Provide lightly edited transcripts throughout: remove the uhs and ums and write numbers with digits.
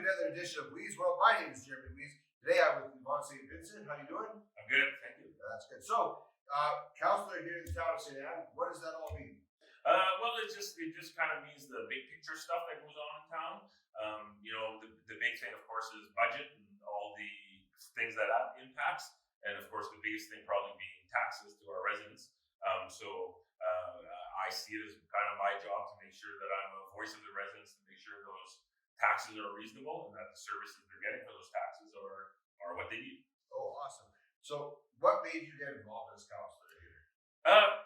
another edition of Weeds World. My name is Jeremy Weeds. Today I'm with Yvan St Vincent. How you doing? I'm good, thank you. That's good. So, Councilor here in the town of St. Anne, what does that all mean? Well, it just kind of means the big picture stuff that goes on in town. The big thing, of course, is budget and all the things that impacts, and of course, the biggest thing probably being taxes to our residents. I see it as kind of my job to make sure that I'm a voice of the residents, to make sure those taxes are reasonable and that the services they're getting for those taxes are what they need. Oh, awesome. So, what made you get involved as councilor here?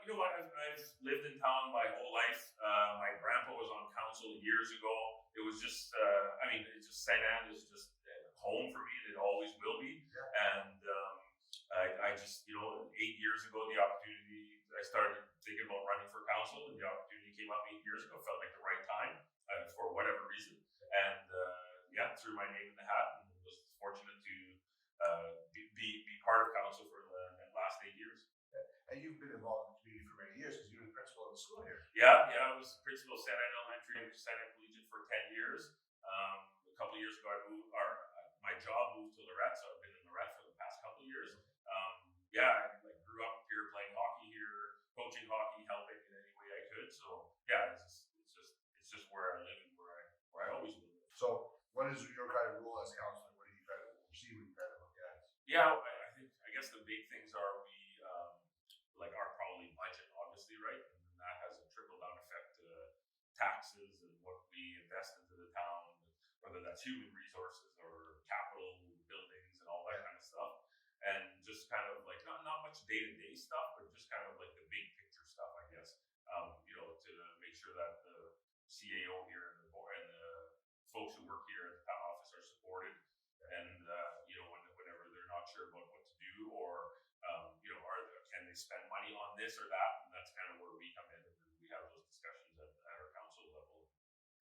You know what? I've lived in town my whole life. My grandpa was on council years ago. It was just, it's just St. Anne is just home for me, and it always will be. Yeah. And I just, 8 years ago, the opportunity, I started thinking about running for council, and the opportunity came up 8 years ago. Felt like the right time for whatever reason. And threw my name in the hat, and was fortunate to be part of council for the last 8 years. And you've been involved in the community for many years because you were the principal of the school here. Yeah, I was principal of St. Anne Elementary and St. Anne Collegiate for 10 years. A couple of years ago, my job moved to Lorette, so I've been in Lorette for the past couple of years. I grew up here playing hockey here, coaching hockey, helping in any way I could. So it's just where I live and where I always live. So what is your kind of role as councilor? What do you kind of oversee? What do you kind of look at? Yeah, I guess the big things are our probably budget, obviously, right? And that has a trickle down effect to taxes and what we invest into the town, whether that's human resources or capital buildings and all that kind of stuff. And just kind of not much day-to-day stuff, but just kind of like the big picture stuff, I guess. To make sure that the CAO here and the board and the folks who work here at the town office are supported. And whenever they're not sure about what to do, or can they spend money on this or that, and that's kind of where we come in, and we have those discussions at our council level.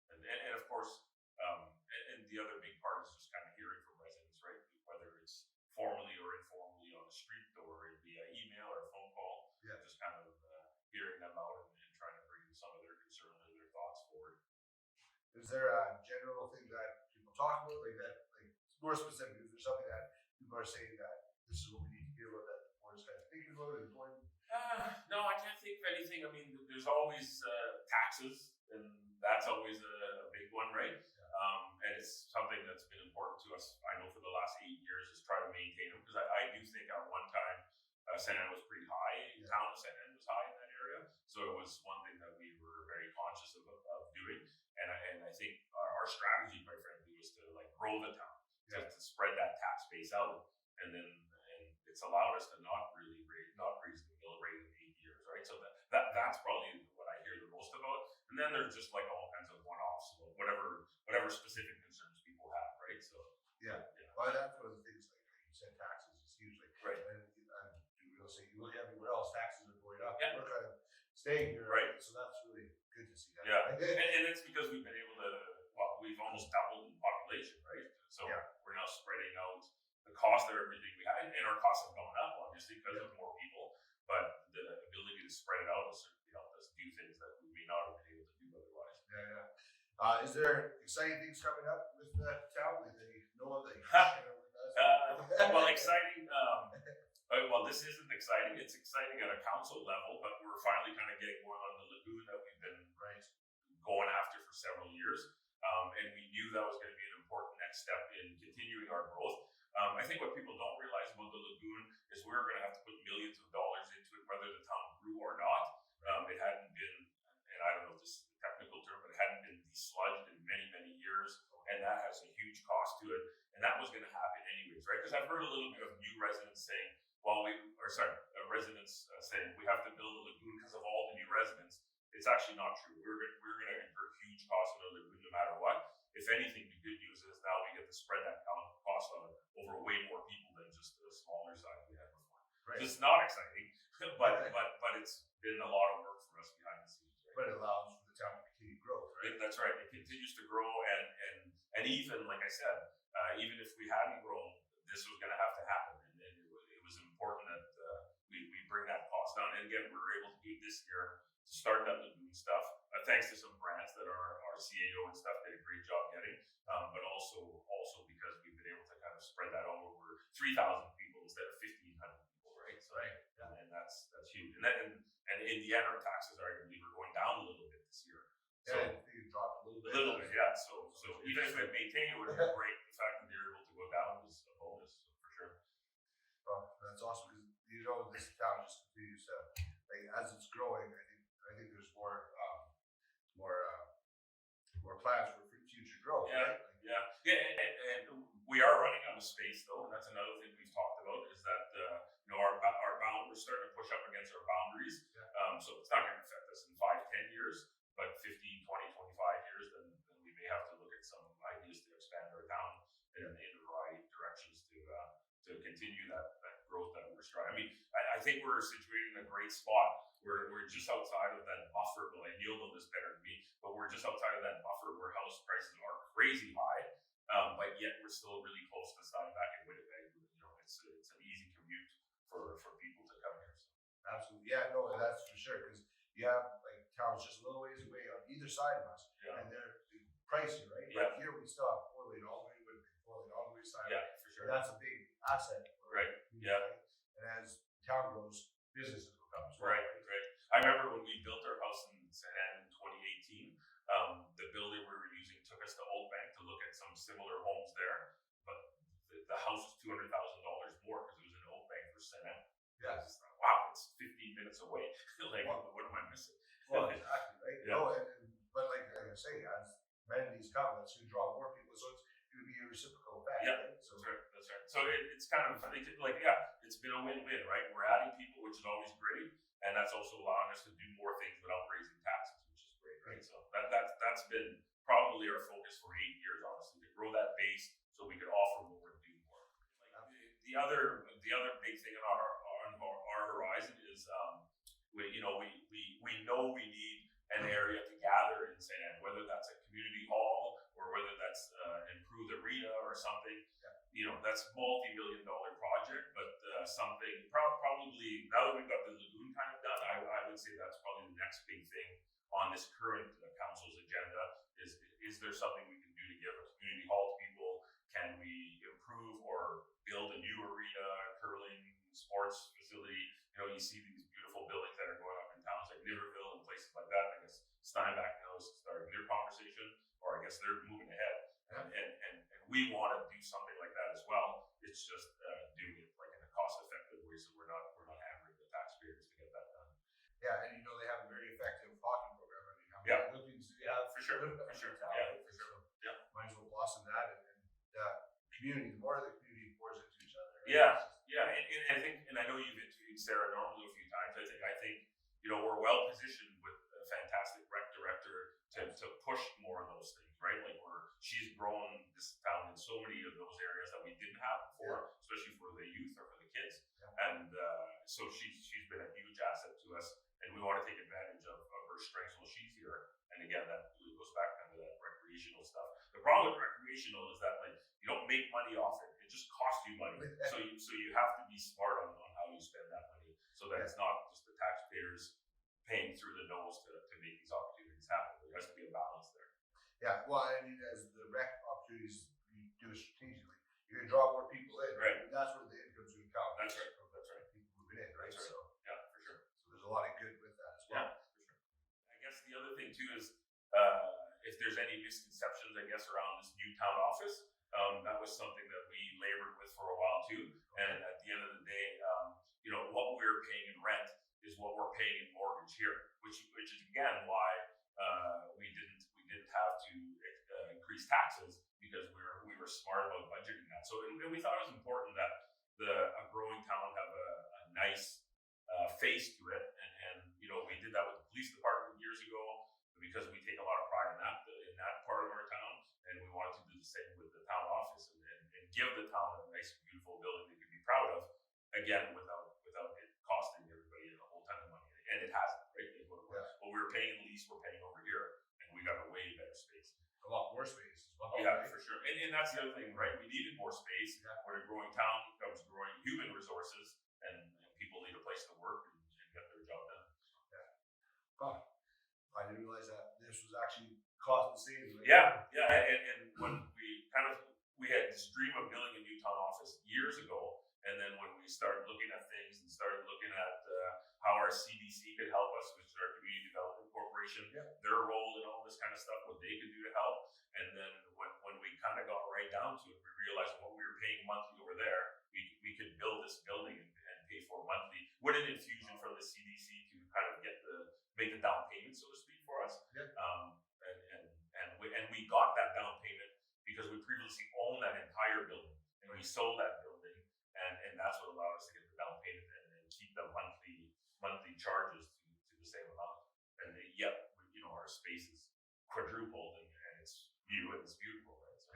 And of course, and the other big part is just kind of hearing from residents, right? Whether it's formally or informally on the street or via email or phone call, just kind of hearing them out and trying to bring some of their concerns or their thoughts forward. Is there a general thing that people talk about, like more specific? Is there something that people are saying that this is what we need to deal with, that the board is kind of thinking about and important? No, I can't think of anything. I mean, there's always taxes, and that's always a big one, right? And it's something that's been important to us, I know, for the last 8 years, is try to maintain them, because I do think at one time St. Anne was pretty high. The town of St. Anne was high in that area, so it was one thing that we were very conscious of doing. And I think our strategy, quite frankly, was to grow the town, to spread that tax base out, and it's allowed us to not raise the mill rate in 8 years, right? So that's probably what I hear the most about. And then there's just all kinds of one-offs, whatever specific concerns people have, right? So well, that's one of the things, like you said, taxes is huge, right. And we'll say you look everywhere else, taxes are going up. Yeah. We're kind of staying here, right? So that's really good to see that. Yeah, and it's because we've been able to. We've almost doubled in population, right? So we're now spreading out the cost of everything we have, and our costs have gone up, obviously, because of more people. But the ability to spread it out has certainly helped us do things that we may not have been able to do otherwise. Is there exciting things coming up with the town that you know of that you can share with us? Well, exciting. Well, this isn't exciting. It's exciting at a council level, but we're finally kind of getting going on the Lagoon that we've been going after for several years. And we knew that was going to be an important next step in continuing our growth. I think what people don't realize about the Lagoon is we're going to have to put millions of dollars into it, whether the town grew or not. It hadn't been, and I don't know if this is the technical term, but it hadn't been desludged in many, many years. And that has a huge cost to it. And that was going to happen anyways, right? Because I've heard a little bit of new residents saying, residents saying we have to build a lagoon because of all the new residents. It's actually not true. We're going to incur huge costs on the lagoon no matter what. If anything, the good news is now we get to spread that cost on over way more people than just the smaller side we had before. Right. It's not exciting, but it's been a lot of work for us behind the scenes. Right? But it allows for the town to continue growth, right? That's right. It continues to grow, and even like I said, even if we hadn't grown, this was going to have to happen, and it was important that we bring that cost down. And again, we were able to do it this year to start that lagoon stuff, thanks to some grants that our CAO and stuff did a great job getting. but also because we've been able to kind of spread that over 3,000 people instead of 1,500 people, right? So, Right. and that's huge. And in the end, our taxes are, I believe, are going down a little bit this year. So Yeah, I think it dropped a little bit. a little bit, yeah. So even if it maintained, it would have been great. The fact that they're able to go down was a bonus, so for sure. That's awesome because this town just continues to, like, as it's growing. I think there's more plans for future growth. Yeah, Right? and we are running out of space though, and that's another thing we've talked about is that our bound we're starting to push up against our boundaries. Yeah. So it's not going to affect us in 5, 10 years, but 15, 20, 25 years, then we may have to look at some ideas to expand our town in a variety of directions to continue that growth that we're striving. I mean, I think we're situated in a great spot. We're just outside of that buffer. Well, and you'll know this better than me, but we're just outside of that buffer where house prices are crazy high, but yet we're still really close to Steinbach and Winnipeg. It's an easy commute for people to come here. So. Absolutely. Yeah, no, that's for sure. Because you have like towns just a little ways away on either side of us, and they're pricey, right? Yeah. But here we still have 4 lane all the way, Winnipeg, 4 lane all the way side. Yeah, for sure. And that's a big asset. Right. Yeah. Right? And as town grows, businesses will come as well. Right. I remember when we built our house in St. Anne in 2018, the builder we were using took us to Old Bank to look at some similar homes there, but the house was $200,000 more because it was in Old Bank for St. Anne. Yeah. Wow, it's 15 minutes away. Like, what am I missing? Well, exactly, right? Yeah. No, but like I say, as amenities come, that's going to draw more people. So it's going to be a reciprocal effect. Yeah, right? So, that's right. So it's kind of like, it's been a win-win, right? We're adding people, which is always great. And that's also allowing us to do more things without raising taxes, which is great, right? So that's been probably our focus for 8 years, honestly, to grow that base so we could offer more and do more. Like the other big thing on our horizon is we know we need an area to gather in St. Anne, whether that's a community hall or whether that's an improved arena or something. That's a multi-million-dollar project, but something probably now that we've got the Lagoon kind of done, I would say that's probably the next big thing on this current council's agenda is there something we can do to give a community hall to people? Can we improve or build a new arena, curling, sports facility? You see these beautiful buildings that are going up in towns like Niverville and places like that. I guess Steinbach now is starting their conversation, or I guess they're moving ahead. And we want to do something like that as well. It's just doing it like in a cost-effective way, so we're not hammering the taxpayers to get that done. Yeah, and they have a very effective hockey program. I mean, how many Yeah. Olympians do you have? For sure. Town, Yeah, right? for sure. So Yeah. might as well blossom that and community. The more the community pours into each other. Right? Yeah, and I think, and I know you've interviewed Sarah normally a few times. I think we're well positioned with a fantastic rec director to push more of those things, right? Like she's grown this town in so many of those areas that we didn't have before, especially for the youth or for the kids. Yeah. And so she's been a huge asset to us, and we want to take advantage of her strengths while she's here. And again, that really goes back kind of that recreational stuff. The problem with recreational is that you don't make money off it; it just costs you money. So you have to be smart on how you spend that money, so that it's not just the taxpayers paying through the nose to make these opportunities happen. There has to be a balance there. Yeah, well, I mean, as the rec opportunities, you do it strategically. You're going to draw more people in, right? And that's where the income's going to come. That's right. People moving in, right? That's right. So yeah, for sure. So there's a lot of good with that as well. Yeah, for sure. I guess the other thing too is if there's any misconceptions, I guess, around this new town office, that was something that we labored with for a while too. And at the end of the day, what we're paying in rent is what we're paying in mortgage here, which is again why we didn't have to increase taxes, because we were smart about budgeting that. So and we thought it was important that a growing town have a nice face to it, and we did that with the police department years ago because we take a lot of pride in that part of our town, and we wanted to do the same with the town office and give the town a nice, beautiful building they can be proud of. Again, without it costing everybody a whole ton of money, and it hasn't, right? What we were paying in lease, we're paying over here, and we got a way better space. A lot more space as well. Yeah, right? for sure. And that's the other thing, right? We needed more space. Yeah. We're a growing town, comes growing human resources, and people need a place to work and get their job done. Yeah. God, I didn't realize that this was actually cost the same. Right? Yeah. And when we we had this dream of building a new town office years ago, and then when we started looking at things and started looking at how our CDC could help us, which is our Community Development Corporation, their role in all this kind of stuff, what they could do to help, and then when we kind of got right down to it, we realized what we were paying monthly over there, we could build this building and pay for monthly with an infusion from the CDC to kind of make the down payment, so to speak, for us. And we got that down payment because we previously owned that entire building, and we sold that building, and that's what allowed us to get the down payment and keep the monthly charges to the same amount. And yet, our space is quadrupled, and it's new and it's beautiful, right? So,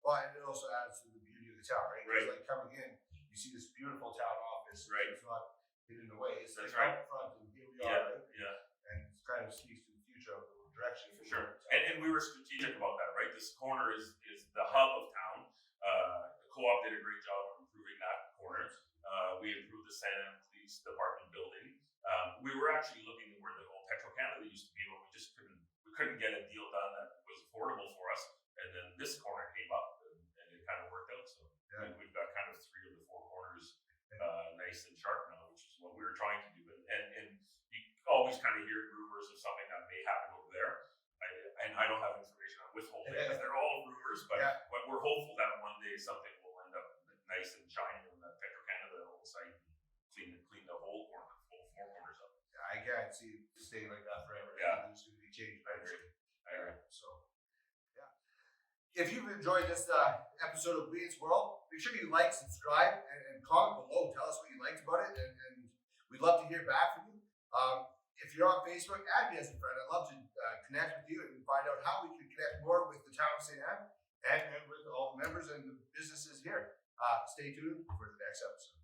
Well, and it also adds to the beauty of the town, right? Right. Like coming in, you see this beautiful town office. Right. It's not hidden away. It's That's like right. out front, and here we are, right? Yeah. And it kind of speaks to the future of the direction. For sure. And we were strategic about that, right? This corner is the hub of town. The co-op did a great job of improving that corner. We improved the San Am Police Department building. We were actually looking at where the old Petro-Canada used to be, but we just couldn't get a deal done that was affordable for us. And then this corner came up, and it kind of worked out. So we've got kind of 3 of the 4 corners nice and sharp now, which is what we were trying to do. And you always kind of hear rumors of something that may happen over there. And I don't have information on withholding because they're all rumors, but we're hopeful that one day something will end up nice and shiny on that Petro-Canada whole site and clean the whole corner, full 4 corners up. I can't see it staying like that forever. Yeah. There's going to be change. I agree. So, if you've enjoyed this episode of Bleed's World, make sure you like, subscribe, and comment below. Tell us what you liked about it, and we'd love to hear back from you. If you're on Facebook, add me as a friend. I'd love to connect with you and find out how we can connect more with the town of St. Anne and with all the members and the businesses here. Stay tuned for the next episode.